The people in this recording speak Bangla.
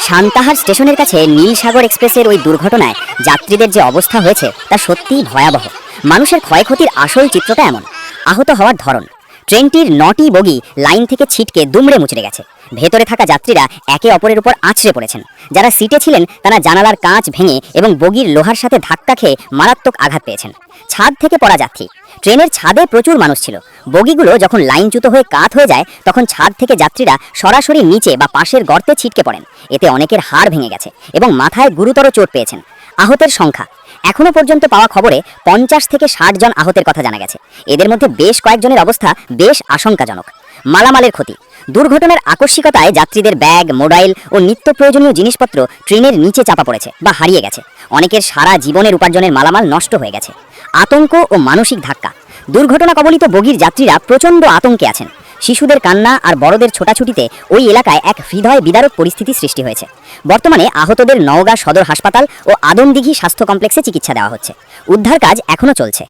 সান্তাহার স্টেশনের কাছে নীলসাগর এক্সপ্রেসের ওই দুর্ঘটনায় যাত্রীদের যে অবস্থা হয়েছে তা সত্যিই ভয়াবহ। মানুষের ক্ষয়ক্ষতির আসল চিত্রটা এমন। আহত হওয়ার ধরন, ট্রেনটির 9টি বগি লাইন থেকে ছিটকে দুমড়ে মুচড়ে গেছে। ভেতরে থাকা যাত্রীরা একে অপরের উপর আছড়ে পড়েছেন। যারা সিটে ছিলেন তারা জানালার কাঁচ ভেঙে এবং বগির লোহার সাথে ধাক্কা খেয়ে মারাত্মক আঘাত পেয়েছেন। ছাদ থেকে পড়া যাত্রী, ট্রেনের ছাদে প্রচুর মানুষ ছিল। বগিগুলো যখন লাইনচ্যুত হয়ে কাত হয়ে যায় তখন ছাদ থেকে যাত্রীরা সরাসরি নিচে বা পাশের গর্তে ছিটকে পড়েন। এতে অনেকের হাড় ভেঙে গেছে এবং মাথায় গুরুতর চোট পেয়েছেন। আহতের সংখ্যা, এখনো পর্যন্ত পাওয়া খবরে 50 থেকে 60 জন আহতের কথা জানা গেছে। এদের মধ্যে বেশ কয়েকজনের অবস্থা বেশ আশঙ্কাজনক। মালামালের ক্ষতি, দুর্ঘটনার আকস্মিকতায় যাত্রীদের ব্যাগ, মোবাইল ও নিত্য প্রয়োজনীয় জিনিসপত্র ট্রেনের নিচে চাপা পড়েছে বা হারিয়ে গেছে। অনেকের সারা জীবনের উপার্জনের মালামাল নষ্ট হয়ে গেছে। আতঙ্ক ও মানসিক ধাক্কা, দুর্ঘটনা কবলিত বগির যাত্রীরা প্রচণ্ড আতঙ্কে আছেন। শিশুদের কান্না আর বড়দের ছোটাছুটিতে ওই এলাকায় এক হৃদয় বিদারক পরিস্থিতি সৃষ্টি হয়েছে। বর্তমানে আহতদের নওগাঁ সদর হাসপাতাল ও আদমদিঘি স্বাস্থ্য কমপ্লেক্সে চিকিৎসা দেওয়া হচ্ছে। উদ্ধার কাজ এখনও চলছে।